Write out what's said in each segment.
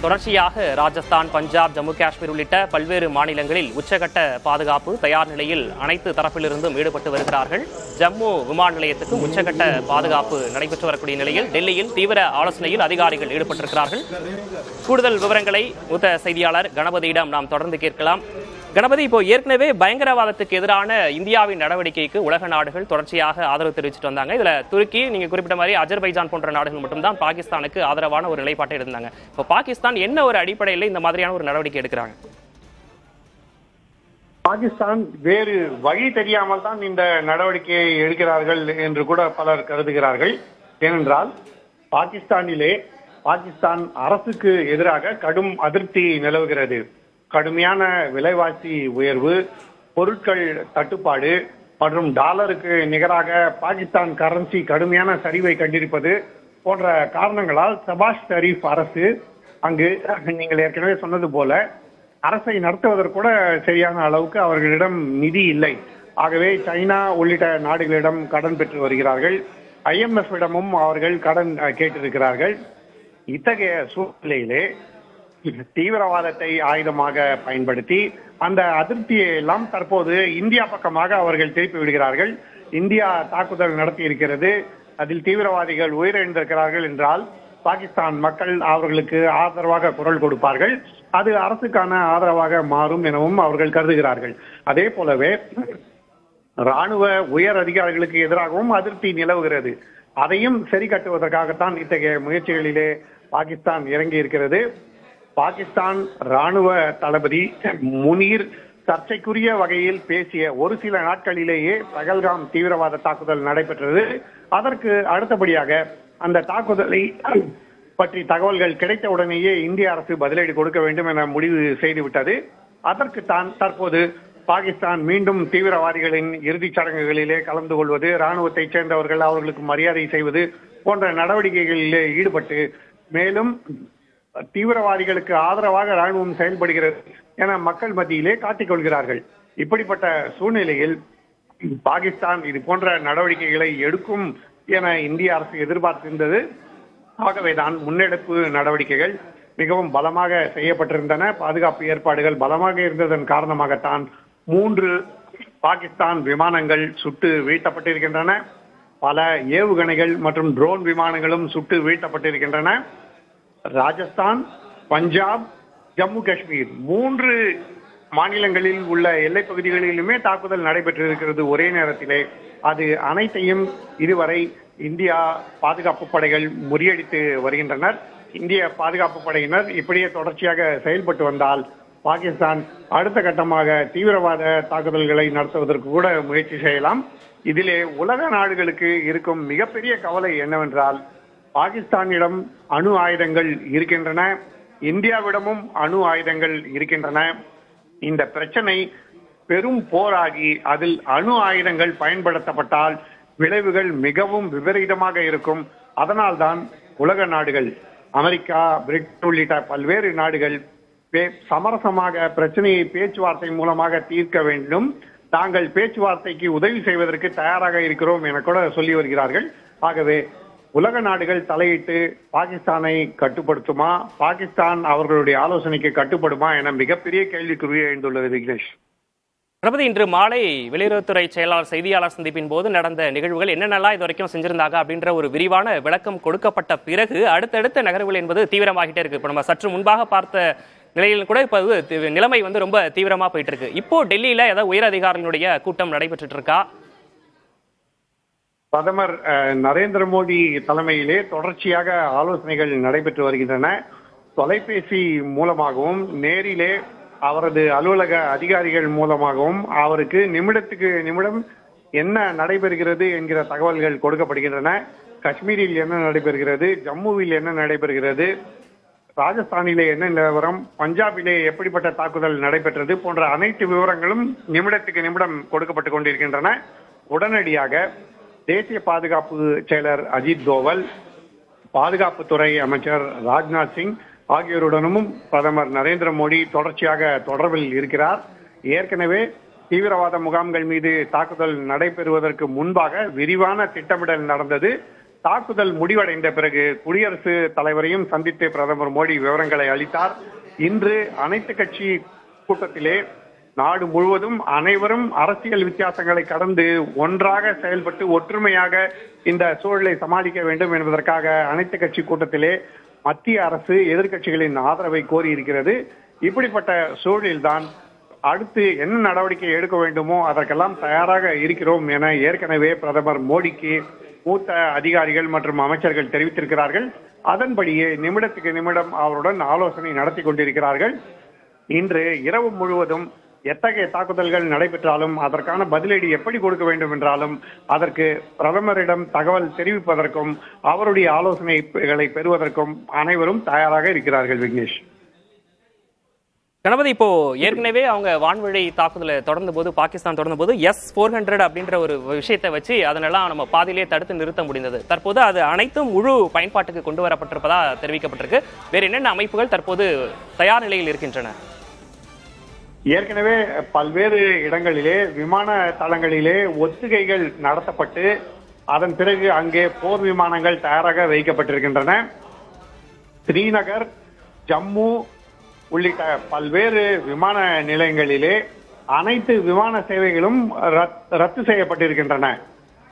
தொடர்ச்சியாக ராஜஸ்தான், பஞ்சாப், ஜம்மு காஷ்மீர் உள்ளிட்ட பல்வேறு மாநிலங்களில் உச்சகட்ட பாதுகாப்பு தயார் நிலையில் அனைத்து தரப்பிலிருந்தும் ஈடுபட்டு வருகிறார்கள். ஜம்மு விமான நிலையத்துக்கு உச்சகட்ட பாதுகாப்பு நடைபெற்று வரக்கூடிய நிலையில் டெல்லியில் தீவிர ஆலோசனையில் அதிகாரிகள் ஈடுபட்டிருக்கிறார்கள். கூடுதல் விவரங்களை மூத்த செய்தியாளர் கணபதியிடம் நாம் தொடர்ந்து கேட்கலாம். கணபதி, இப்போ ஏற்கனவே பயங்கரவாதத்துக்கு எதிரான இந்தியாவின் நடவடிக்கைக்கு உலக நாடுகள் தொடர்ச்சியாக ஆதரவு தெரிவிச்சுட்டு வந்தாங்க. இதுல துருக்கி, நீங்க குறிப்பிட்ட மாதிரி அஜர்பைஜான் போன்ற நாடுகள் மட்டும்தான் பாகிஸ்தானுக்கு ஆதரவான ஒரு நிலைப்பாட்டை இருந்தாங்க. இப்போ பாகிஸ்தான் என்ன ஒரு அடிப்படையில் இந்த மாதிரியான ஒரு நடவடிக்கை எடுக்கிறாங்க? பாகிஸ்தான் வேறு வழி தெரியாமல் தான் இந்த நடவடிக்கையை எடுக்கிறார்கள் என்று கூட பலர் கருதுகிறார்கள். ஏனென்றால் பாகிஸ்தான் அரசுக்கு எதிராக கடும் அதிருப்தி நிலவுகிறது. கடுமையான விலைவாசி உயர்வு, பொருட்கள் தட்டுப்பாடு மற்றும் டாலருக்கு நிகராக பாகிஸ்தான் கரன்சி கடுமையான சரிவை கண்டிருப்பது போன்ற காரணங்களால் ஷபாஸ் ஷெரீப் அரசு அங்கு நீங்கள் ஏற்கனவே சொன்னது போல அரசை நடத்துவதற்கு கூட சரியான அளவுக்கு அவர்களிடம் நிதி இல்லை. ஆகவே சைனா உள்ளிட்ட நாடுகளிடம் கடன் பெற்று வருகிறார்கள். IMF இடமும் அவர்கள் கடன் கேட்டிருக்கிறார்கள். இத்தகைய சூழ்நிலையிலே தீவிரவாதத்தை ஆயுதமாக பயன்படுத்தி அந்த அதிருப்தியை எல்லாம் தற்போது இந்தியா பக்கமாக அவர்கள் திருப்பி விடுகிறார்கள். இந்தியா தாக்குதல் நடத்தி இருக்கிறது, அதில் தீவிரவாதிகள் உயிரிழந்திருக்கிறார்கள் என்றால் பாகிஸ்தான் மக்கள் அவர்களுக்கு ஆதரவாக குரல் கொடுப்பார்கள். அது அரசுக்கான ஆதரவாக மாறும் எனவும் அவர்கள் கருதுகிறார்கள். அதே போலவே ராணுவ உயர் அதிகாரிகளுக்கு எதிராகவும் அதிருப்தி நிலவுகிறது. அதையும் சரி கட்டுவதற்காகத்தான் இத்தகைய முயற்சிகளிலே பாகிஸ்தான் இறங்கி இருக்கிறது. பாகிஸ்தான் ராணுவ தளபதி முனீர் சர்ச்சைக்குரிய வகையில் பேசிய ஒரு சில நாட்களிலேயே பகல்காம் தீவிரவாத தாக்குதல் நடைபெற்றது. அதற்கு அடுத்தபடியாக அந்த தாக்குதலை பற்றி தகவல்கள் கிடைத்த உடனேயே இந்திய அரசு பதிலடி கொடுக்க வேண்டும் என முடிவு செய்துவிட்டது. அதற்கு தான் தற்போது பாகிஸ்தான் மீண்டும் தீவிரவாதிகளின் இறுதிச் சடங்குகளிலே கலந்து கொள்வது, ராணுவத்தை சேர்ந்தவர்கள் அவர்களுக்கு மரியாதை செய்வது போன்ற நடவடிக்கைகளிலே ஈடுபட்டு மேலும் தீவிரவாதிகளுக்கு ஆதரவாக ராணுவம் செயல்படுகிறது என மக்கள் மத்தியிலே காட்டிக் கொள்கிறார்கள். இப்படிப்பட்ட சூழ்நிலையில் பாகிஸ்தான் இது போன்ற நடவடிக்கைகளை எடுக்கும் என இந்திய அரசு எதிர்பார்த்திருந்தது. ஆகவேதான் முன்னெடுப்பு நடவடிக்கைகள் மிகவும் பலமாக செய்யப்பட்டிருந்தன. பாதுகாப்பு ஏற்பாடுகள் பலமாக இருந்ததன் காரணமாகத்தான் 3 பாகிஸ்தான் விமானங்கள் சுட்டு வீழ்த்தப்பட்டிருக்கின்றன. பல ஏவுகணைகள் மற்றும் ட்ரோன் விமானங்களும் சுட்டு வீழ்த்தப்பட்டிருக்கின்றன. ராஜஸ்தான், பஞ்சாப், ஜம்மு காஷ்மீர் 3 மாநிலங்களில் உள்ள எல்லை பகுதிகளிலுமே தாக்குதல் நடைபெற்றிருக்கிறது ஒரே நேரத்திலே. அது அனைத்தையும் இதுவரை இந்தியா பாதுகாப்பு படைகள் முறியடித்து வருகின்றனர். இந்திய பாதுகாப்பு படையினர் இப்படியே தொடர்ச்சியாக செயல்பட்டு வந்தால் பாகிஸ்தான் அடுத்த கட்டமாக தீவிரவாத தாக்குதல்களை நடத்துவதற்கு கூட முயற்சி செய்யலாம். இதிலே உலக நாடுகளுக்கு இருக்கும் மிகப்பெரிய கவலை என்னவென்றால், பாகிஸ்தானிடம் அணு ஆயுதங்கள் இருக்கின்றன, இந்தியாவிடமும் அணு ஆயுதங்கள் இருக்கின்றன. இந்த பிரச்சனை பெரும் போராகி அதில் அணு ஆயுதங்கள் பயன்படுத்தப்பட்டால் விளைவுகள் மிகவும் விபரீதமாக இருக்கும். அதனால்தான் உலக நாடுகள், அமெரிக்கா, பிரிட்டன் உள்ளிட்ட பல்வேறு நாடுகள் சமரசமாக பிரச்சனையை பேச்சுவார்த்தை மூலமாக தீர்க்க வேண்டும், தாங்கள் பேச்சுவார்த்தைக்கு உதவி செய்வதற்கு தயாராக இருக்கிறோம் என கூட சொல்லி வருகிறார்கள். ஆகவே உலக நாடுகள் தலையிட்டு பாகிஸ்தானை கட்டுப்படுத்துமா, பாகிஸ்தான் அவர்களுடைய ஆலோசனைக்கு கட்டுப்படுமா என மிகப்பெரிய கேள்விக்குறியே எழுந்துள்ளது. விக்னேஷ், கணபதி, இன்று மாலை வெளியுறவுத்துறை செயலாளர் செய்தியாளர் சந்திப்பின் போது நடந்த நிகழ்வுகள் என்னென்னலாம் இது வரைக்கும் செஞ்சிருந்தாங்க அப்படின்ற ஒரு விரிவான விளக்கம் கொடுக்கப்பட்ட பிறகு அடுத்தடுத்த நகர்வுகள் என்பது தீவிரமாகிட்டே இருக்கு. இப்போ நம்ம சற்று முன்பாக பார்த்த நிலையில் கூட இப்போ நிலைமை ரொம்ப தீவிரமா போயிட்டு இருக்கு. இப்போ டெல்லியில ஏதாவது உயர் அதிகாரிகளுடைய கூட்டம் நடைபெற்று இருக்கா? பிரதமர் நரேந்திர மோடி தலைமையிலே தொடர்ச்சியாக ஆலோசனைகள் நடைபெற்று வருகின்றன. தொலைபேசி மூலமாகவும் நேரிலே அவரது அலுவலக அதிகாரிகள் மூலமாகவும் அவருக்கு நிமிடத்துக்கு நிமிடம் என்ன நடைபெறுகிறது என்கிற தகவல்கள் கொடுக்கப்படுகின்றன. காஷ்மீரில் என்ன நடைபெறுகிறது, ஜம்முவில் என்ன நடைபெறுகிறது, ராஜஸ்தானிலே என்ன நிலவரம், பஞ்சாபிலே எப்படிப்பட்ட தாக்குதல் நடைபெற்றது போன்ற அனைத்து விவரங்களும் நிமிடத்துக்கு நிமிடம் கொடுக்கப்பட்டு கொண்டிருக்கின்றன. உடனடியாக தேசிய பாதுகாப்பு செயலர் அஜித் தோவல், பாதுகாப்புத்துறை அமைச்சர் ராஜ்நாத் சிங் ஆகியோருடனும் பிரதமர் நரேந்திர மோடி தொடர்ச்சியாக தொடர்பில் இருக்கிறார். ஏற்கனவே தீவிரவாத முகாம்கள் மீது தாக்குதல் நடைபெறுவதற்கு முன்பாக விரிவான திட்டமிடல் நடந்தது. தாக்குதல் முடிவடைந்த பிறகு குடியரசுத் தலைவரையும் சந்தித்து பிரதமர் மோடி விவரங்களை அளித்தார். இன்று அனைத்து கட்சி கூட்டத்திலே நாடு முழுவதும் அனைவரும் அரசியல் வித்தியாசங்களை கடந்து ஒன்றாக செயல்பட்டு ஒற்றுமையாக இந்த சூழலை சமாளிக்க வேண்டும் என்பதற்காக அனைத்து கட்சி கூட்டத்திலே மத்திய அரசு எதிர்க்கட்சிகளின் ஆதரவை கோரி இருக்கிறது. இப்படிப்பட்ட சூழலில்தான் அடுத்து என்ன நடவடிக்கை எடுக்க வேண்டுமோ அதற்கெல்லாம் தயாராக இருக்கிறோம் என ஏற்கனவே பிரதமர் மோடிக்கு மூத்த அதிகாரிகள் மற்றும் அமைச்சர்கள் தெரிவித்திருக்கிறார்கள். அதன்படியே நிமிடத்துக்கு நிமிடம் அவருடன் ஆலோசனை நடத்தி கொண்டிருக்கிறார்கள். இன்று இரவு முழுவதும் எத்தகைய தாக்குதல்கள் நடைபெற்றாலும் அதற்கான பதிலடி எப்படி கொடுக்க வேண்டும் என்றாலும் அதற்கு பிரதமரிடம் தகவல் தெரிவிப்பதற்கும் அவருடைய ஆலோசனைகளை பெறுவதற்கும் அனைவரும் தயாராக இருக்கிறார்கள். விக்னேஷ், கணபதி, இப்போ ஏற்கனவே அவங்க வான்வழி தாக்குதலை பாகிஸ்தான் தொடர்ந்த போது S-400 அப்படின்ற ஒரு விஷயத்தை வச்சு அதனெல்லாம் நம்ம பாதியிலே தடுத்து நிறுத்த முடிந்தது. தற்போது அது அனைத்தும் முழு பயன்பாட்டுக்கு கொண்டு வரப்பட்டிருப்பதா தெரிவிக்கப்பட்டிருக்கு. வேறு என்னென்ன அமைப்புகள் தற்போது தயார் நிலையில் இருக்கின்றன? ஏற்கனவே பல்வேறு இடங்களிலே விமான தளங்களிலே ஒத்திகைகள் நடத்தப்பட்டு அதன் பிறகு அங்கே போர் விமானங்கள் தயாராக வைக்கப்பட்டிருக்கின்றன. ஸ்ரீநகர், ஜம்மு உள்ளிட்ட பல்வேறு விமான நிலையங்களிலே அனைத்து விமான சேவைகளும் ரத்து செய்யப்பட்டிருக்கின்றன.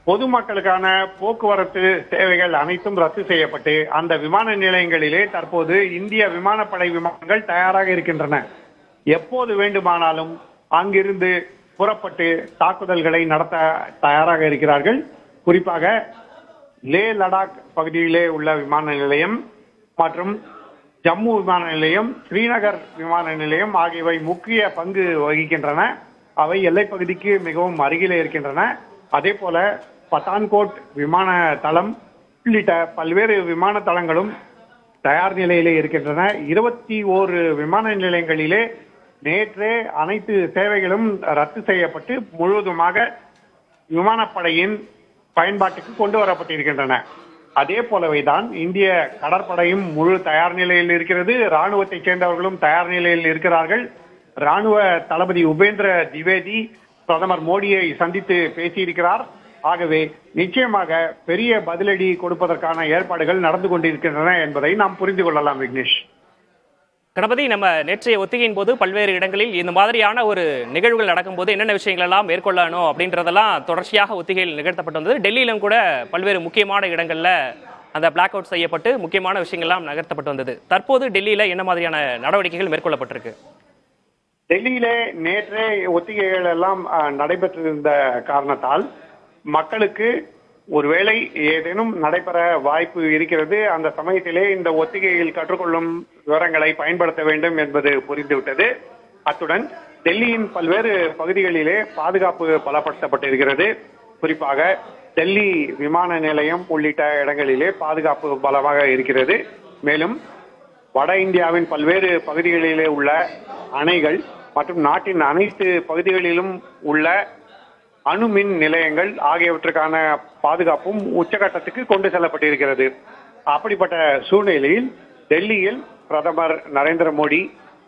பொதுமக்களுக்கான போக்குவரத்து சேவைகள் அனைத்தும் ரத்து செய்யப்பட்டு அந்த விமான நிலையங்களிலே தற்போது இந்திய விமானப்படை விமானங்கள் தயாராக இருக்கின்றன. எப்போது வேண்டுமானாலும் அங்கிருந்து புறப்பட்டு தாக்குதல்களை நடத்த தயாராக இருக்கிறார்கள். குறிப்பாக லே லடாக் பகுதியிலே உள்ள விமான நிலையம் மற்றும் ஜம்மு விமான நிலையம், ஸ்ரீநகர் விமான நிலையம் ஆகியவை முக்கிய பங்கு வகிக்கின்றன. அவை எல்லைப்பகுதிக்கு மிகவும் அருகிலே இருக்கின்றன. அதே போல பத்தான்கோட் விமான தளம் உள்ளிட்ட பல்வேறு விமான தளங்களும் தயார் நிலையிலே இருக்கின்றன. 21 விமான நிலையங்களிலே நேற்றே அனைத்து சேவைகளும் ரத்து செய்யப்பட்டு முழுவதுமாக விமானப்படையின் பயன்பாட்டுக்கு கொண்டு வரப்பட்டிருக்கின்றன. அதே போலவேதான் இந்திய கடற்படையும் முழு தயார் நிலையில் இருக்கிறது. ராணுவத்தைச் சேர்ந்தவர்களும் தயார் நிலையில் இருக்கிறார்கள். ராணுவ தளபதி உபேந்திர திவேதி பிரதமர் மோடியை சந்தித்து பேசியிருக்கிறார். ஆகவே நிச்சயமாக பெரிய பதிலடி கொடுப்பதற்கான ஏற்பாடுகள் நடந்து கொண்டிருக்கின்றன என்பதை நாம் புரிந்து கொள்ளலாம். விக்னேஷ், கணபதி, நம்ம நேற்றைய ஒத்திகையின் போது பல்வேறு இடங்களில் இந்த மாதிரியான ஒரு நிகழ்வுகள் நடக்கும்போது என்னென்ன விஷயங்கள் எல்லாம் மேற்கொள்ளணும் அப்படின்றதெல்லாம் தொடர்ச்சியாக ஒத்திகையில் நிகழ்த்தப்பட்டு வந்தது. டெல்லியிலும் கூட பல்வேறு முக்கியமான இடங்கள்ல அந்த பிளாக் அவுட் செய்யப்பட்டு முக்கியமான விஷயங்கள்லாம் நகர்த்தப்பட்டு வந்தது. தற்போது டெல்லியில என்ன மாதிரியான நடவடிக்கைகள் மேற்கொள்ளப்பட்டிருக்கு? டெல்லியிலே நேற்றே ஒத்திகைகள் எல்லாம் நடைபெற்றிருந்த காரணத்தால் மக்களுக்கு ஒருவேளை ஏதேனும் நடைபெற வாய்ப்பு இருக்கிறது, அந்த சமயத்திலே இந்த ஒத்திகையில் கற்றுக்கொள்ளும் விவரங்களை பயன்படுத்த வேண்டும் என்பது புரிந்துவிட்டது. அத்துடன் டெல்லியின் பல்வேறு பகுதிகளிலே பாதுகாப்பு பலப்படுத்தப்பட்டிருக்கிறது. குறிப்பாக டெல்லி விமான நிலையம் உள்ளிட்ட இடங்களிலே பாதுகாப்பு பலமாக இருக்கிறது. மேலும் வட இந்தியாவின் பல்வேறு பகுதிகளிலே உள்ள அணைகள் மற்றும் நாட்டின் அனைத்து பகுதிகளிலும் உள்ள அணுமின் நிலையங்கள் ஆகியவற்றுக்கான பாதுகாப்பும் உச்சகட்டத்துக்கு கொண்டு செல்லப்பட்டிருக்கிறது. அப்படிப்பட்ட சூழ்நிலையில் டெல்லியில் பிரதமர் நரேந்திர மோடி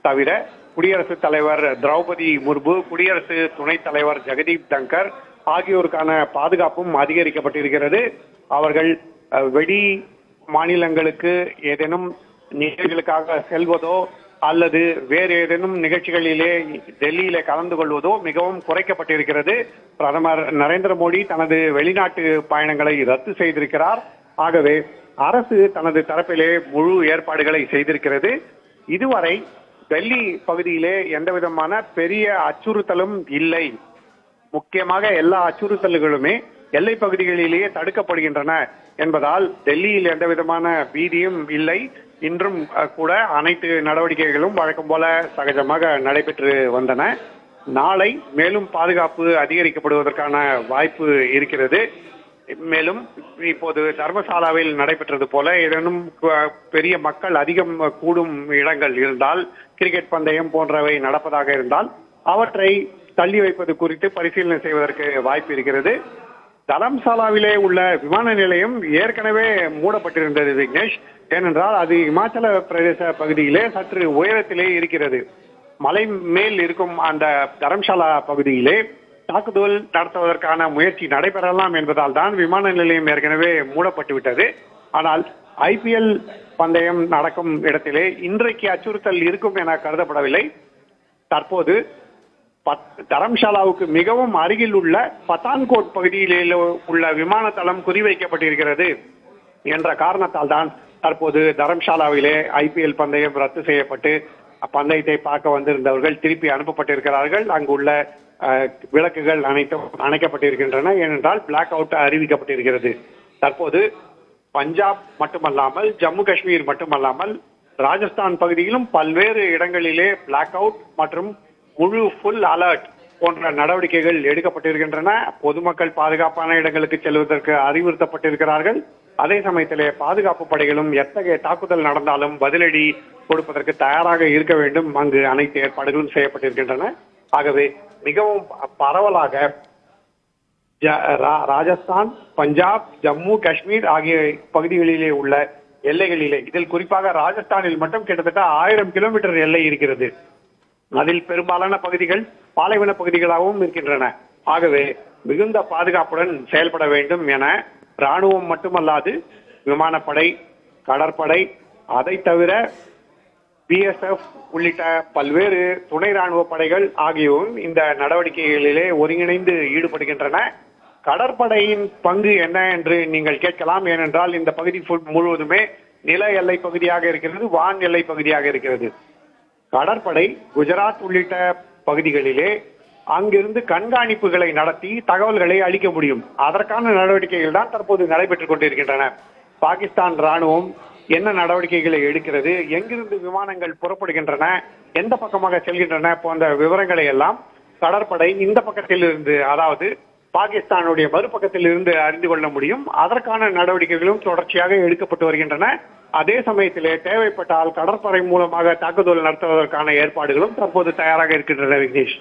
தவிர குடியரசுத் தலைவர் திரௌபதி முர்மு, குடியரசு துணைத் தலைவர் ஜெகதீப் தங்கர் ஆகியோருக்கான பாதுகாப்பும் அதிகரிக்கப்பட்டிருக்கிறது. அவர்கள் வெளி மாநிலங்களுக்கு ஏதேனும் நிகழ்ச்சிகளுக்காக செல்வதோ அல்லது வேறு ஏதேனும் நிகழ்ச்சிகளிலே டெல்லியிலே கலந்து கொள்வதோ மிகவும் குறைக்கப்பட்டிருக்கிறது. பிரதமர் நரேந்திர மோடி தனது வெளிநாட்டு பயணங்களை ரத்து செய்திருக்கிறார். ஆகவே அரசு தனது தரப்பிலே முழு ஏற்பாடுகளை செய்திருக்கிறது. இதுவரை டெல்லி பகுதியிலே எந்த விதமான பெரிய அச்சுறுத்தலும் இல்லை. முக்கியமாக எல்லா அச்சுறுத்தல்களுமே எல்லை பகுதிகளிலேயே தடுக்கப்படுகின்றன என்பதால் டெல்லியில் எந்த விதமான பீதியும் இல்லை. இன்றும் கூட அனைத்து நடவடிக்கைகளும் வழக்கம் போல சகஜமாக நடைபெற்று வந்தன. நாளை மேலும் பாதுகாப்பு அதிகரிக்கப்படுவதற்கான வாய்ப்பு இருக்கிறது. மேலும் இப்போது தர்மசாலாவில் நடைபெற்றது போல ஏதேனும் பெரிய மக்கள் அதிகம் கூடும் இடங்கள் இருந்தால், கிரிக்கெட் பந்தயம் போன்றவை நடப்பதாக இருந்தால் அவற்றை தள்ளி வைப்பது குறித்து பரிசீலனை செய்வதற்கு வாய்ப்பு இருக்கிறது. தரம்சாலாவிலே உள்ள விமான நிலையம் ஏற்கனவே மூடப்பட்டிருந்தது விக்னேஷ். ஏனென்றால் அது இமாச்சல பிரதேச பகுதியிலே சற்று உயரத்திலே இருக்கிறது. மலை மேல் இருக்கும் அந்த தரம்சாலா பகுதியிலே தாக்குதல் நடத்துவதற்கான முயற்சி நடைபெறலாம் என்பதால் தான் விமான நிலையம் ஏற்கனவே மூடப்பட்டுவிட்டது. ஆனால் IPL பந்தயம் நடக்கும் இடத்திலே இன்றைக்கு அச்சுறுத்தல் இருக்கும் என கருதப்படவில்லை. தற்போது தரம்சாலாவுக்கு மிகவும் அருகில் உள்ள பத்தான்கோட் பகுதியிலே உள்ள விமான தளம் குறிவைக்கப்பட்டிருக்கிறது என்ற காரணத்தால் தான் தற்போது தரம்சாலாவிலே IPL பந்தயம் ரத்து செய்யப்பட்டு பந்தயத்தை பார்க்க வந்திருந்தவர்கள் திருப்பி அனுப்பப்பட்டிருக்கிறார்கள். அங்குள்ள விளக்குகள் அனைத்தும் அணைக்கப்பட்டிருக்கின்றன. ஏனென்றால் பிளாக் அவுட் அறிவிக்கப்பட்டிருக்கிறது. தற்போது பஞ்சாப் மட்டுமல்லாமல் ஜம்மு காஷ்மீர் மட்டுமல்லாமல் ராஜஸ்தான் பகுதியிலும் பல்வேறு இடங்களிலே பிளாக் அவுட் மற்றும் முழு ஃபுல் அலர்ட் போன்ற நடவடிக்கைகள் எடுக்கப்பட்டிருக்கின்றன. பொதுமக்கள் பாதுகாப்பான இடங்களுக்கு செல்வதற்கு அறிவுறுத்தப்பட்டிருக்கிறார்கள். அதே சமயத்திலே பாதுகாப்பு படைகளும் எத்தகைய தாக்குதல் நடந்தாலும் பதிலடி கொடுப்பதற்கு தயாராக இருக்க வேண்டும். அங்கு அனைத்து ஏற்பாடுகளும் செய்யப்பட்டிருக்கின்றன. ஆகவே மிகவும் பரவலாக ராஜஸ்தான், பஞ்சாப், ஜம்மு காஷ்மீர் ஆகிய பகுதிகளிலே உள்ள எல்லைகளிலே, இதில் குறிப்பாக ராஜஸ்தானில் மட்டும் கிட்டத்தட்ட 1000 கிலோமீட்டர் எல்லை இருக்கிறது. அதில் பெரும்பாலான பகுதிகள் பாலைவன பகுதிகளாகவும் இருக்கின்றன. ஆகவே மிகுந்த பாதுகாப்புடன் செயல்பட வேண்டும் என ராணுவம் மட்டுமல்லாது விமானப்படை, கடற்படை, அதை தவிர BSF உள்ளிட்ட பல்வேறு துணை ராணுவ படைகள் ஆகியோரும் இந்த நடவடிக்கைகளிலே ஒருங்கிணைந்து ஈடுபடுகின்றன. கடற்படையின் பங்கு என்ன என்று நீங்கள் கேட்கலாம். ஏனென்றால் இந்த பகுதி முழுவதுமே நில எல்லை பகுதியாக இருக்கிறது, வான் எல்லை பகுதியாக இருக்கிறது. கடற்படை குஜராத் உள்ளிட்ட பகுதிகளிலே அங்கிருந்து கண்காணிப்புகளை நடத்தி தகவல்களை அளிக்க முடியும். அதற்கான நடவடிக்கைகள் தான் தற்போது நடைபெற்றுக் கொண்டிருக்கின்றன. பாகிஸ்தான் ராணுவம் என்ன நடவடிக்கைகளை எடுக்கிறது, எங்கிருந்து விமானங்கள் புறப்படுகின்றன, எந்த பக்கமாக செல்கின்றன போன்ற விவரங்களை எல்லாம் கடற்படை இந்த பக்கத்தில் இருந்து, அதாவது பாகிஸ்தானுடைய மறுபக்கத்தில் இருந்து அறிந்து கொள்ள முடியும். அதற்கான நடவடிக்கைகளும் தொடர்ச்சியாக எடுக்கப்பட்டு வருகின்றன. அதே சமயத்திலே தேவைப்பட்டால் கடற்படை மூலமாக தாக்குதல் நடத்துவதற்கான ஏற்பாடுகளும் தற்போது தயாராக இருக்கின்றன. விக்னேஷ்.